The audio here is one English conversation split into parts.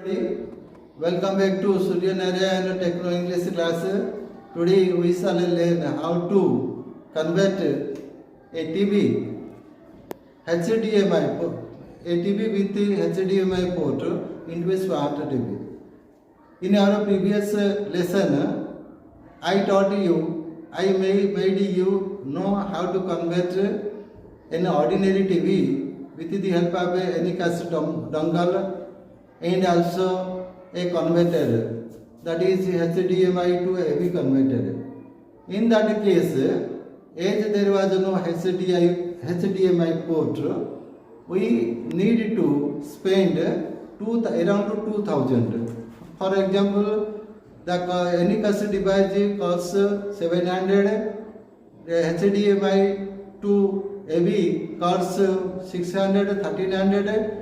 Everybody, welcome back to Surya Narayana and Techno English class. Today we shall learn how to convert a TV HDMI a TV with HDMI port into a smart TV. In our previous lesson, I taught you, I made you know how to convert an ordinary TV with the help of any cast dongle and also a converter, that is HDMI to AV converter. In that case, as there was no HDMI port, we need to spend around 2000. For example, any custom device costs 700, the HDMI to AV costs 600, 1300,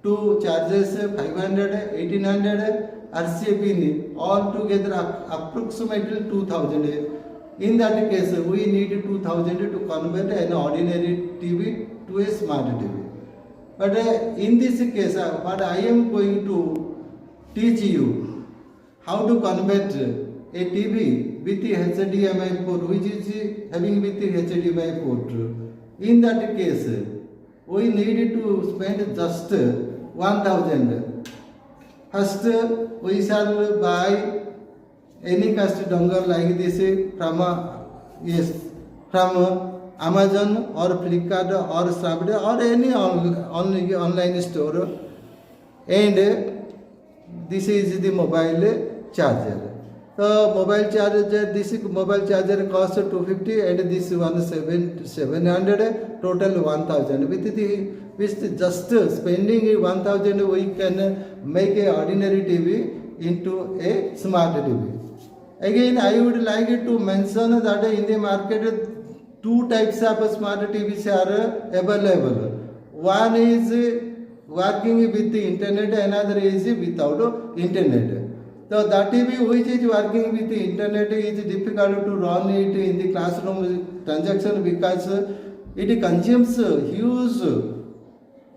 two charges 500, 1800, RCA pin all together approximately 2000. In that case, we need 2000 to convert an ordinary TV to a smart TV. But in this case, what I am going to teach you how to convert a TV with the HDMI port, which is having with the HDMI port. In that case, we need to spend just 1000. First, we shall buy any cast dongle like this from Amazon or Flipkart or Snapdeal or any online store, and this is the mobile charger. So mobile charger, this mobile charger costs 250 and this one 700, total 1000. With just spending 1000, we can make a ordinary TV into a smart TV. Again, I would like to mention that in the market, two types of smart TVs are available. One is working with the internet, another is without internet. So that TV which is working with the internet is difficult to run it in the classroom transaction because it consumes huge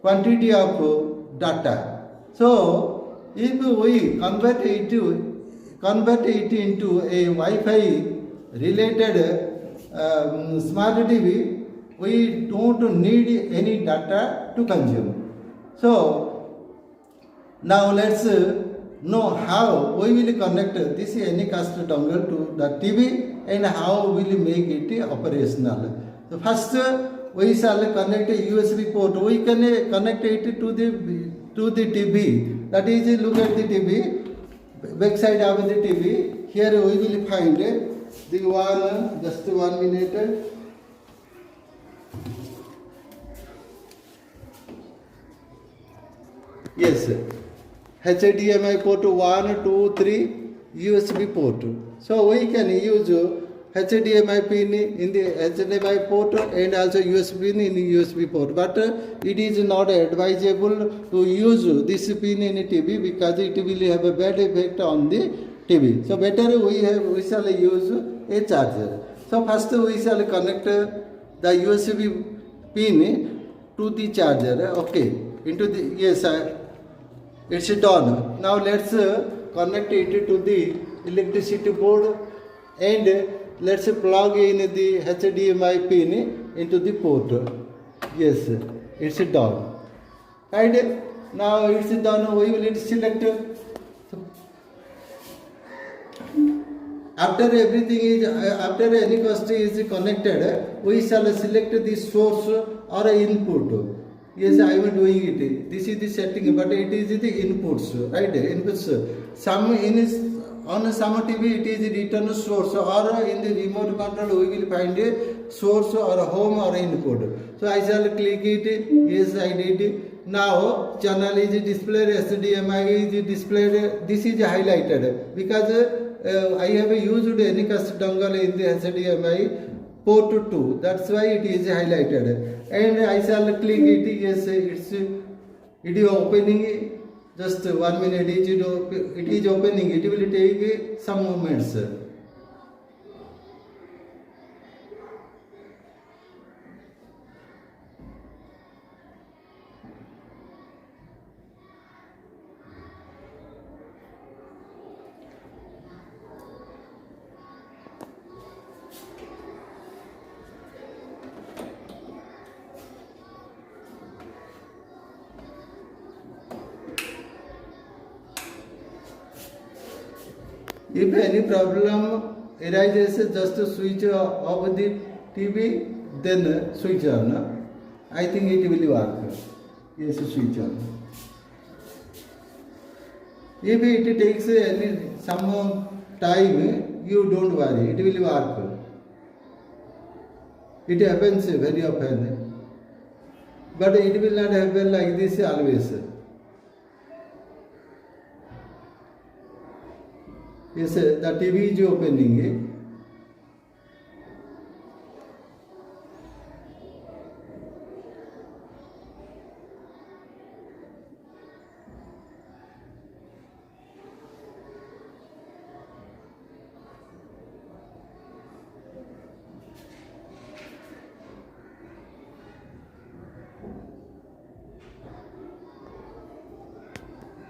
quantity of data. So if we convert it into a Wi-Fi related smart TV, we don't need any data to consume. So now let's know how we will connect this Anycast dongle to the TV and how we will make it operational. So first we shall connect a USB port. We can connect it to the TV. That is, look at the TV, back side of the TV. Here we will find the one, just 1 minute. Yes, HDMI port 1, 2, 3, USB port. So we can use HDMI pin in the HDMI port and also USB pin in the USB port. But it is not advisable to use this pin in a TV because it will have a bad effect on the TV. So better we shall use a charger. So first we shall connect the USB pin to the charger. Okay, into the yes. It's done. Now let's connect it to the electricity board and let's plug in the HDMI pin into the port. Yes, it's done. Right? Now it's done. We will select. After everything is after any cost is connected, we shall select the source or input. Yes, I am doing it. This is the setting, but it is the inputs, right? Inputs. On some TV it is written source, or in the remote control we will find a source or home or input. So I shall click it. Yes, I did. Now channel is displayed, HDMI is displayed. This is highlighted because I have used any custom dongle in the HDMI port 2. That's why it is highlighted. And I shall click it. Yes, it is opening. Just 1 minute. It is opening. It will take some moments. If any problem arises, just switch off the TV, then switch on. I think it will work. Yes, switch on. If it takes some time, you don't worry, it will work. It happens very often, but it will not happen like this always. Yes, the TV is opening.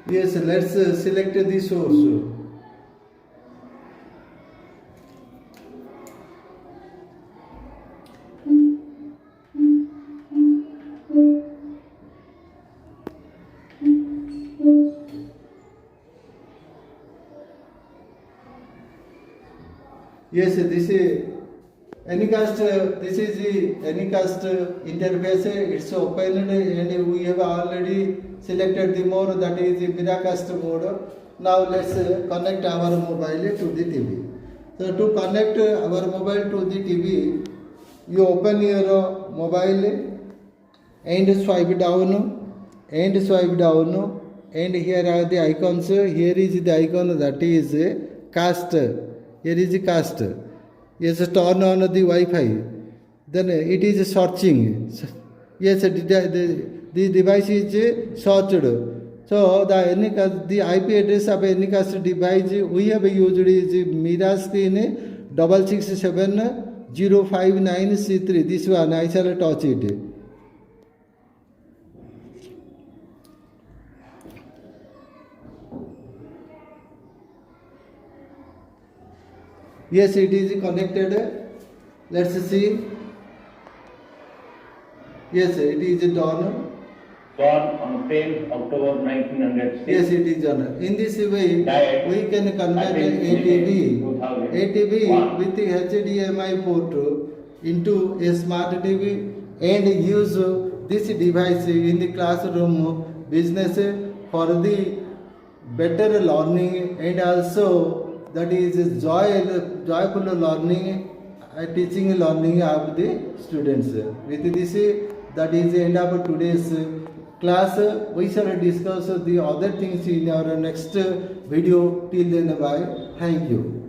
Yes, let's select the source. Yes, this is Anycast. This is the Anycast interface. It's opened and we have already selected the mode, that is the Miracast mode. Now let's connect our mobile to the TV. So to connect our mobile to the TV, you open your mobile and swipe down and here are the icons. Here is the icon, that is cast. Here is the cast. Yes, turn on the Wi-Fi. Then it is searching. Yes, the device is searched. So the IP address of Anycast device we have used is Mirascreen 667-059C3. This one I shall touch it. Yes, it is connected. Let's see. Yes, it is done. Born on 10th October 1906. Yes, it is done. In this way, we can convert a TV with the HDMI port into a smart TV and use this device in the classroom business for the better learning, and also that is joyful learning, teaching learning of the students. With this, that is the end of today's class. We shall discuss the other things in our next video. Till then, bye. Thank you.